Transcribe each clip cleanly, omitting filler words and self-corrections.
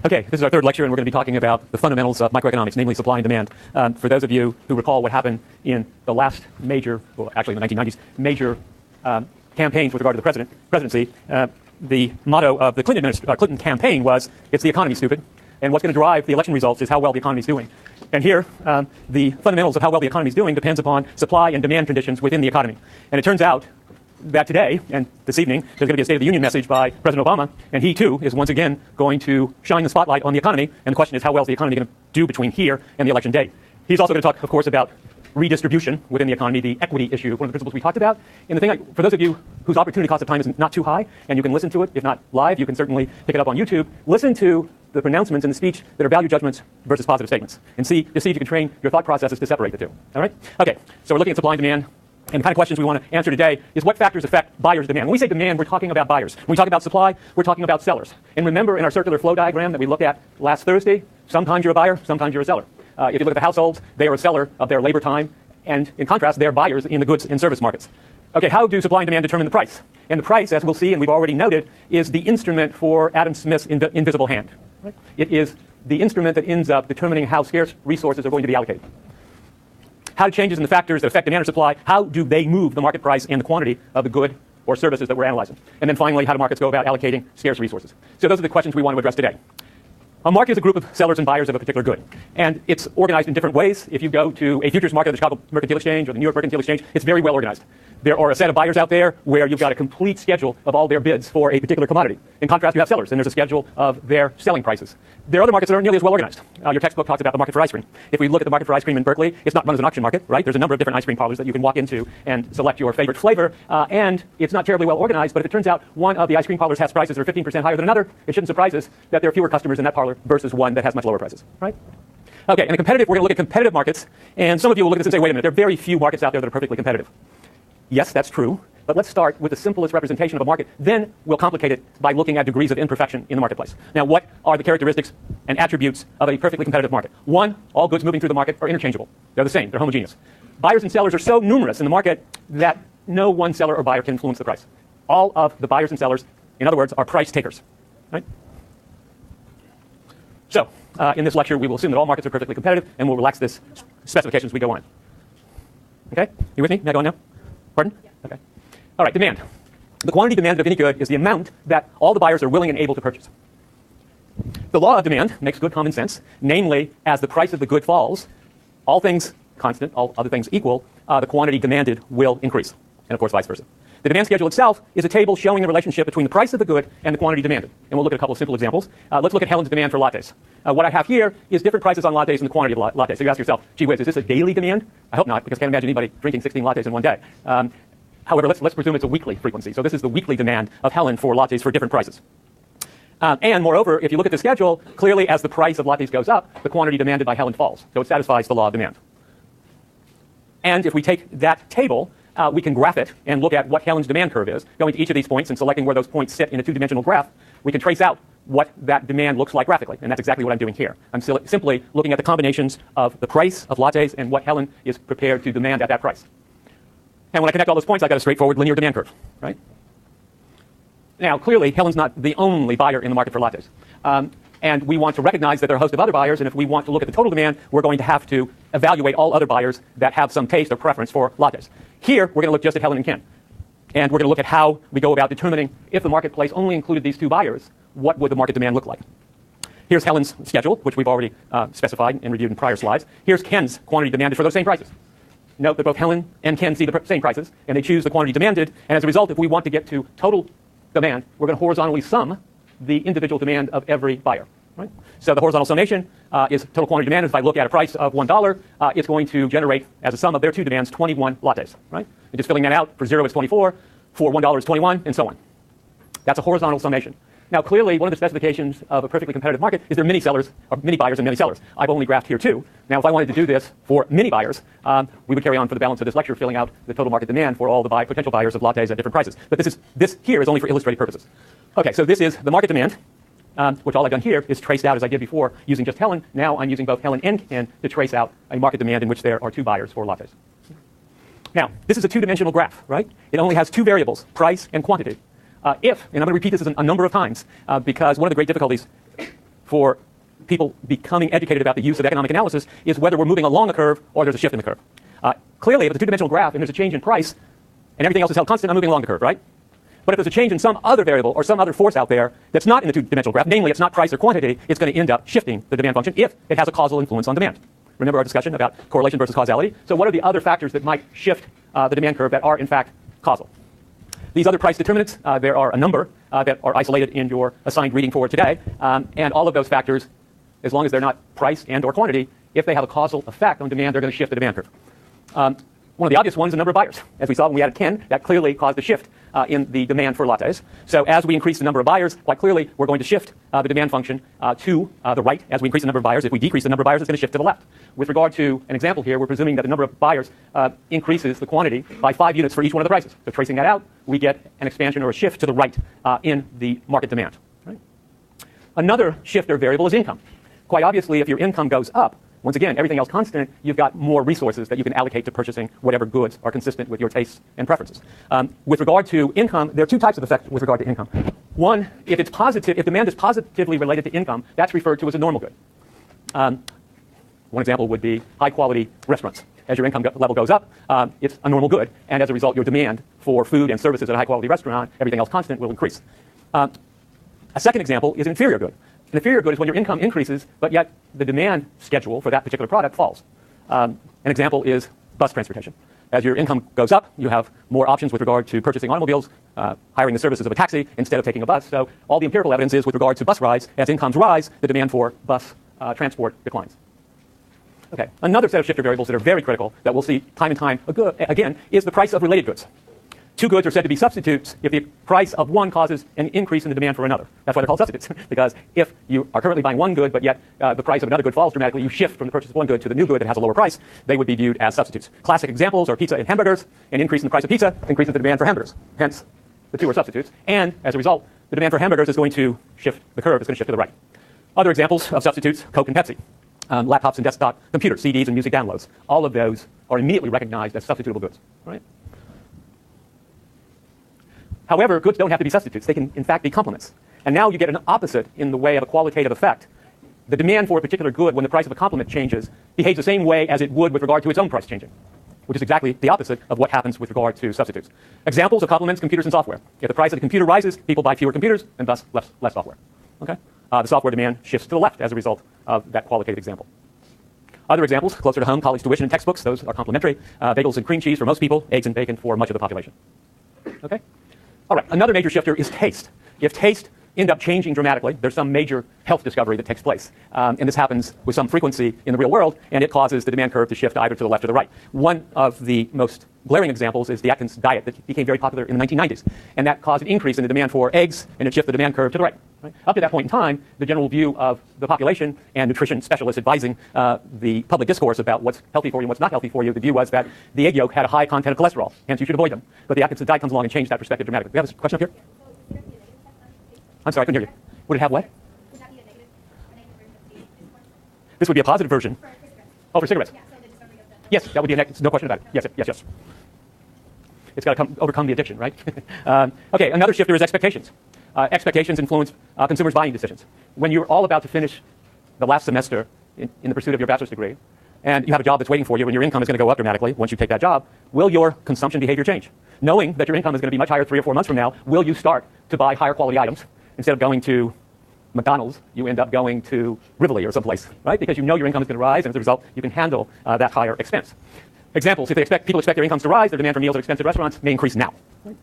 Okay, this is our third lecture, and we're going to be talking about the fundamentals of microeconomics, namely supply and demand. For those of you who recall what happened in the last major, well, actually in the 1990s, major campaigns with regard to the presidency, the motto of the Clinton campaign was, "It's the economy, stupid." And what's going to drive the election results is how well the economy is doing. And here, the fundamentals of how well the economy is doing depends upon supply and demand conditions within the economy. And it turns out that today and this evening, there's going to be a State of the Union message by President Obama, and he too is once again going to shine the spotlight on the economy. And the question is, how well is the economy going to do between here and the election day? He's also going to talk, of course, about redistribution within the economy, the equity issue, one of the principles we talked about. And the thing, for those of you whose opportunity cost of time is not too high, and you can listen to it, if not live, you can certainly pick it up on YouTube, listen to the pronouncements in the speech that are value judgments versus positive statements, and see if you can train your thought processes to separate the two. All right? Okay, so we're looking at supply and demand. And the kind of questions we want to answer today is what factors affect buyers' demand. When we say demand, we're talking about buyers. When we talk about supply, we're talking about sellers. And remember in our circular flow diagram that we looked at last Thursday, sometimes you're a buyer, sometimes you're a seller. If you look at the households, they are a seller of their labor time, and in contrast, they're buyers in the goods and service markets. Okay, how do supply and demand determine the price? And the price, as we'll see and we've already noted, is the instrument for Adam Smith's invisible hand. Right? It is the instrument that ends up determining how scarce resources are going to be allocated. How do changes in the factors that affect demand or supply, how do they move the market price and the quantity of the good or services that we're analyzing? And then finally, how do markets go about allocating scarce resources? So those are the questions we want to address today. A market is a group of sellers and buyers of a particular good. And it's organized in different ways. If you go to a futures market at the Chicago Mercantile Exchange or the New York Mercantile Exchange, it's very well organized. There are a set of buyers out there where you've got a complete schedule of all their bids for a particular commodity. In contrast, you have sellers, and there's a schedule of their selling prices. There are other markets that aren't nearly as well organized. Your textbook talks about the market for ice cream. If we look at the market for ice cream in Berkeley, it's not run as an auction market, right? There's a number of different ice cream parlors that you can walk into and select your favorite flavor, and it's not terribly well organized, but if it turns out one of the ice cream parlors has prices that are 15% higher than another, it shouldn't surprise us that there are fewer customers in that parlor versus one that has much lower prices, right? Okay, and we're going to look at competitive markets, and some of you will look at this and say, wait a minute, there are very few markets out there that are perfectly competitive. Yes, that's true. But let's start with the simplest representation of a market. Then we'll complicate it by looking at degrees of imperfection in the marketplace. Now, what are the characteristics and attributes of a perfectly competitive market? One, all goods moving through the market are interchangeable. They're the same. They're homogeneous. Buyers and sellers are so numerous in the market that no one seller or buyer can influence the price. All of the buyers and sellers, in other words, are price takers. Right? So, in this lecture, we will assume that all markets are perfectly competitive, and we'll relax this specification as we go on. Okay? You with me? May I go on now? Pardon? Yeah. Okay. All right, demand. The quantity demanded of any good is the amount that all the buyers are willing and able to purchase. The law of demand makes good common sense, namely, as the price of the good falls, all things constant, all other things equal, the quantity demanded will increase, and of course vice versa. The demand schedule itself is a table showing the relationship between the price of the good and the quantity demanded. And we'll look at a couple of simple examples. Let's look at Helen's demand for lattes. What I have here is different prices on lattes and the quantity of lattes. So you ask yourself, gee whiz, is this a daily demand? I hope not, because I can't imagine anybody drinking 16 lattes in one day. However, let's presume it's a weekly frequency. So this is the weekly demand of Helen for lattes for different prices. And moreover, if you look at the schedule, clearly as the price of lattes goes up, the quantity demanded by Helen falls. So it satisfies the law of demand. And if we take that table, we can graph it and look at what Helen's demand curve is. Going to each of these points and selecting where those points sit in a two-dimensional graph, we can trace out what that demand looks like graphically. And that's exactly what I'm doing here. I'm simply looking at the combinations of the price of lattes and what Helen is prepared to demand at that price. And when I connect all those points, I've got a straightforward linear demand curve, right? Now, clearly, Helen's not the only buyer in the market for lattes. And we want to recognize that there are a host of other buyers, and if we want to look at the total demand, we're going to have to evaluate all other buyers that have some taste or preference for lattes. Here, we're going to look just at Helen and Ken. And we're going to look at how we go about determining if the marketplace only included these two buyers, what would the market demand look like? Here's Helen's schedule, which we've already specified and reviewed in prior slides. Here's Ken's quantity demanded for those same prices. Note that both Helen and Ken see the same prices, and they choose the quantity demanded. And as a result, if we want to get to total demand, we're going to horizontally sum the individual demand of every buyer. Right? So the horizontal summation is total quantity demanded. If I look at a price of $1, it's going to generate, as a sum of their two demands, 21 lattes. Right? And just filling that out, for 0 it's 24, for $1 it's 21, and so on. That's a horizontal summation. Now, clearly, one of the specifications of a perfectly competitive market is there are many sellers, or many buyers and many sellers. I've only graphed here two. Now, if I wanted to do this for many buyers, we would carry on for the balance of this lecture, filling out the total market demand for all the potential buyers of lattes at different prices. But this here is only for illustrative purposes. Okay, so this is the market demand, which all I've done here is traced out as I did before using just Helen. Now I'm using both Helen and Ken to trace out a market demand in which there are two buyers for lattes. Now, this is a two-dimensional graph, right? It only has two variables, price and quantity. And I'm going to repeat this a number of times, because one of the great difficulties for people becoming educated about the use of economic analysis is whether we're moving along a curve or there's a shift in the curve. Clearly, if it's a two-dimensional graph and there's a change in price and everything else is held constant, I'm moving along the curve, right? But if there's a change in some other variable or some other force out there that's not in the two-dimensional graph, namely it's not price or quantity, it's going to end up shifting the demand function if it has a causal influence on demand. Remember our discussion about correlation versus causality? So what are the other factors that might shift the demand curve that are in fact causal? These other price determinants, there are a number that are isolated in your assigned reading for today, and all of those factors, as long as they're not price and or quantity, if they have a causal effect on demand, they're going to shift the demand curve. One of the obvious ones is the number of buyers. As we saw when we added 10, that clearly caused a shift in the demand for lattes. So as we increase the number of buyers, quite clearly, we're going to shift the demand function to the right as we increase the number of buyers. If we decrease the number of buyers, it's going to shift to the left. With regard to an example here, we're presuming that the number of buyers increases the quantity by 5 units for each one of the prices. So tracing that out, we get an expansion or a shift to the right in the market demand. Right? Another shifter variable is income. Quite obviously, if your income goes up, once again, everything else constant, you've got more resources that you can allocate to purchasing whatever goods are consistent with your tastes and preferences. With regard to income, there are two types of effects with regard to income. One, if it's positive, if demand is positively related to income, that's referred to as a normal good. One example would be high-quality restaurants. As your income level goes up, it's a normal good, and as a result, your demand for food and services at a high-quality restaurant, everything else constant, will increase. A second example is an inferior good. An inferior good is when your income increases, but yet the demand schedule for that particular product falls. An example is bus transportation. As your income goes up, you have more options with regard to purchasing automobiles, hiring the services of a taxi instead of taking a bus. So all the empirical evidence is with regard to bus rides, as incomes rise, the demand for bus transport declines. Okay, another set of shifter variables that are very critical that we'll see time and time again is the price of related goods. Two goods are said to be substitutes if the price of one causes an increase in the demand for another. That's why they're called substitutes. Because if you are currently buying one good, but yet the price of another good falls dramatically, you shift from the purchase of one good to the new good that has a lower price, they would be viewed as substitutes. Classic examples are pizza and hamburgers. An increase in the price of pizza increases the demand for hamburgers. Hence, the two are substitutes. And as a result, the demand for hamburgers is going to shift, the curve is going to shift to the right. Other examples of substitutes, Coke and Pepsi. Laptops and desktop computers, CDs and music downloads. All of those are immediately recognized as substitutable goods. Right? However, goods don't have to be substitutes. They can, in fact, be complements. And now you get an opposite in the way of a qualitative effect. The demand for a particular good, when the price of a complement changes, behaves the same way as it would with regard to its own price changing, which is exactly the opposite of what happens with regard to substitutes. Examples of complements, computers and software. If the price of the computer rises, people buy fewer computers and thus less software. Okay? The software demand shifts to the left as a result of that qualitative example. Other examples, closer to home, college tuition and textbooks, those are complementary. Bagels and cream cheese for most people, eggs and bacon for much of the population. Okay? All right, another major shifter is taste. If taste end up changing dramatically, there's some major health discovery that takes place. And this happens with some frequency in the real world, and it causes the demand curve to shift either to the left or the right. One of the most glaring examples is the Atkins diet that became very popular in the 1990s. And that caused an increase in the demand for eggs, and it shifted the demand curve to the right. Right? Up to that point in time, the general view of the population and nutrition specialists advising the public discourse about what's healthy for you and what's not healthy for you, the view was that the egg yolk had a high content of cholesterol, hence you should avoid them. But the Atkins diet comes along and changed that perspective dramatically. We have a question up here? I'm sorry, I couldn't hear you. Would it have what? Would that be a negative version of the This would be a positive version. for cigarettes? Oh, for cigarettes. Yeah, so the discovery of the Yes, that would be no question about it. Yes. It's got to overcome the addiction, right? Okay, another shifter is expectations. Expectations influence consumers' buying decisions. When you're all about to finish the last semester in the pursuit of your bachelor's degree, and you have a job that's waiting for you, and your income is going to go up dramatically once you take that job, will your consumption behavior change? Knowing that your income is going to be much higher 3 or 4 months from now, will you start to buy higher quality items? Instead of going to McDonald's, you end up going to Rivoli or someplace, right? Because you know your income is going to rise, and as a result, you can handle that higher expense. Examples, if people expect their incomes to rise, their demand for meals at expensive restaurants may increase now. Right?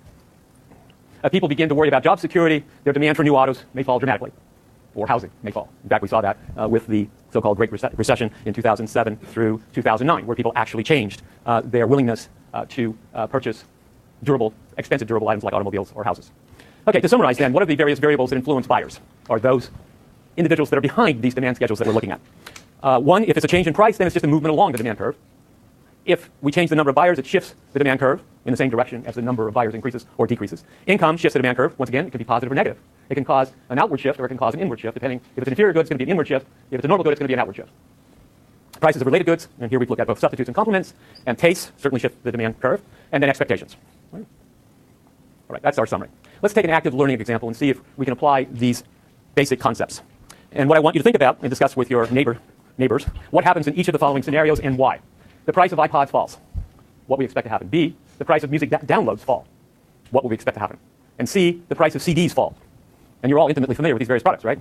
People begin to worry about job security, their demand for new autos may fall dramatically, or housing may fall. In fact, we saw that with the so-called Great Recession in 2007 through 2009, where people actually changed their willingness to purchase expensive durable items like automobiles or houses. Okay, to summarize then, what are the various variables that influence buyers, or those individuals that are behind these demand schedules that we're looking at? One, if it's a change in price, then it's just a movement along the demand curve. If we change the number of buyers, it shifts the demand curve in the same direction as the number of buyers increases or decreases. Income shifts the demand curve. Once again, it can be positive or negative. It can cause an outward shift or it can cause an inward shift, depending. If it's an inferior good, it's going to be an inward shift. If it's a normal good, it's going to be an outward shift. Prices of related goods, and here we've looked at both substitutes and complements, and tastes certainly shift the demand curve, and then expectations. Right? All right, that's our summary. Let's take an active learning example and see if we can apply these basic concepts. And what I want you to think about and discuss with your neighbors, what happens in each of the following scenarios and why. The price of iPods falls. What we expect to happen. B, the price of music downloads fall. What will we expect to happen? And C, the price of CDs fall. And you're all intimately familiar with these various products, right?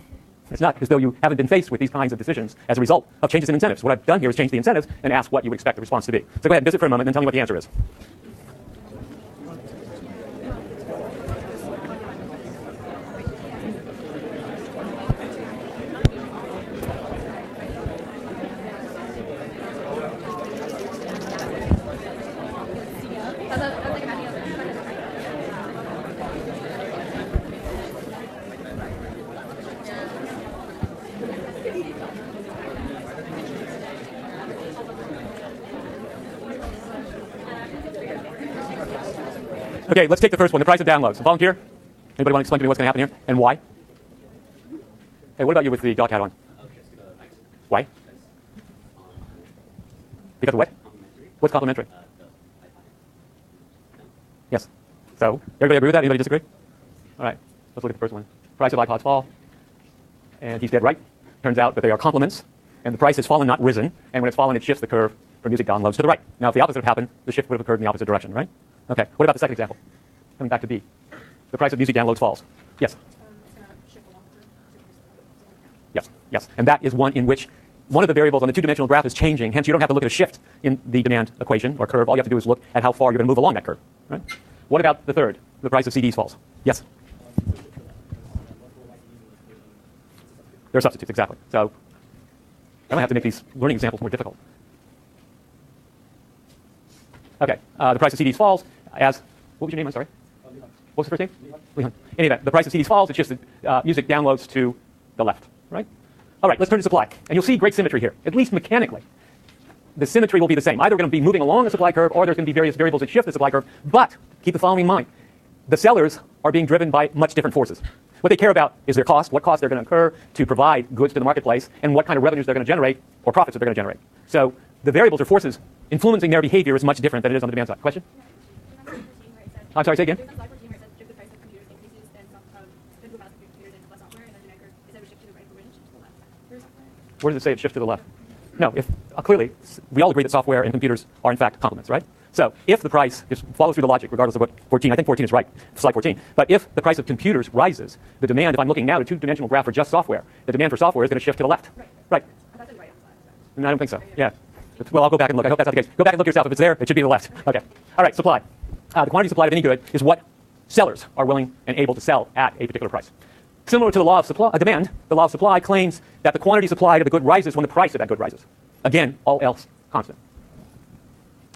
It's not as though you haven't been faced with these kinds of decisions as a result of changes in incentives. What I've done here is change the incentives and ask what you would expect the response to be. So go ahead and visit for a moment and tell me what the answer is. Okay, let's take the first one, the price of downloads. A volunteer? Anybody want to explain to me what's going to happen here and why? Hey, what about you with the dog hat on? Why? Because of what? What's complimentary? Yes. So, everybody agree with that? Anybody disagree? All right, let's look at the first one. Price of iPods fall. And he's dead right. Turns out that they are complements, and the price has fallen, not risen. And when it's fallen, it shifts the curve for music downloads to the right. Now, if the opposite had happened, the shift would have occurred in the opposite direction, right? Okay, what about the second example? Coming back to B. The price of music downloads falls. Yes? Yes. And that is one in which one of the variables on the two-dimensional graph is changing. Hence, you don't have to look at a shift in the demand equation or curve. All you have to do is look at how far you're going to move along that curve, right? What about the third? The price of CDs falls. Yes? They're substitutes, exactly. So I don't have to make these learning examples more difficult. Okay, the price of CDs falls as, what was your name? I'm sorry? What was the first name? Leon. In any event, the price of CDs falls. It's just that music downloads to the left, right? All right, let's turn to supply. And you'll see great symmetry here, at least mechanically. The symmetry will be the same. Either we're going to be moving along the supply curve or there's going to be various variables that shift the supply curve. But keep the following in mind. The sellers are being driven by much different forces. What they care about is their cost, what costs they're going to incur to provide goods to the marketplace, and what kind of revenues they're going to generate or profits that they're going to generate. So the variables or forces influencing their behavior is much different than it is on the demand side. Question? I'm sorry, say again? Where does it say it shifts to the left? No, if clearly, we all agree that software and computers are in fact complements, right? So if the price, just follow through the logic, regardless of what 14, I think 14 is right, slide 14. But if the price of computers rises, the demand, if I'm looking now at a two-dimensional graph for just software, the demand for software is going to shift to the left. Right. No, I don't think so. Yeah. Well, I'll go back and look. I hope that's not the case. Go back and look yourself. If it's there, it should be to the left. Okay. All right, supply. The quantity supplied of any good is what sellers are willing and able to sell at a particular price. Similar to the law of supply, demand, the law of supply claims that the quantity supplied of a good rises when the price of that good rises. Again, all else constant.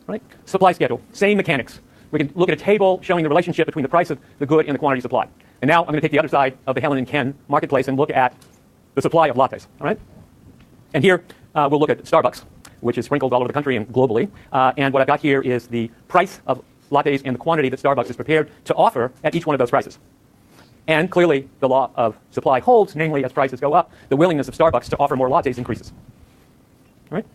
Right? Supply schedule, same mechanics. We can look at a table showing the relationship between the price of the good and the quantity supplied. And now I'm going to take the other side of the Helen and Ken marketplace and look at the supply of lattes. All right? And here we'll look at Starbucks, which is sprinkled all over the country and globally. And what I've got here is the price of lattes and the quantity that Starbucks is prepared to offer at each one of those prices. And clearly, the law of supply holds, namely, as prices go up, the willingness of Starbucks to offer more lattes increases. All right?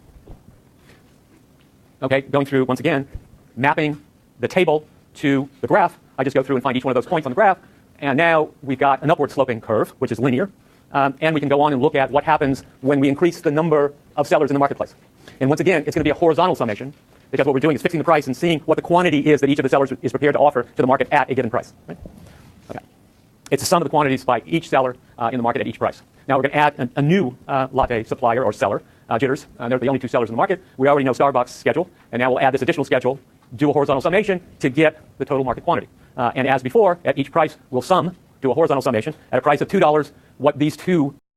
Okay, going through, once again, mapping the table to the graph. I just go through and find each one of those points on the graph. And now we've got an upward sloping curve, which is linear. And we can go on and look at what happens when we increase the number of sellers in the marketplace. And once again, it's going to be a horizontal summation, because what we're doing is fixing the price and seeing what the quantity is that each of the sellers is prepared to offer to the market at a given price. Right? Okay. It's the sum of the quantities by each seller in the market at each price. Now we're going to add a new latte supplier or seller, Jitters. They're the only two sellers in the market. We already know Starbucks' schedule, and now we'll add this additional schedule, do a horizontal summation to get the total market quantity. And as before, at each price, we'll sum, do a horizontal summation. At a price of $2, what these two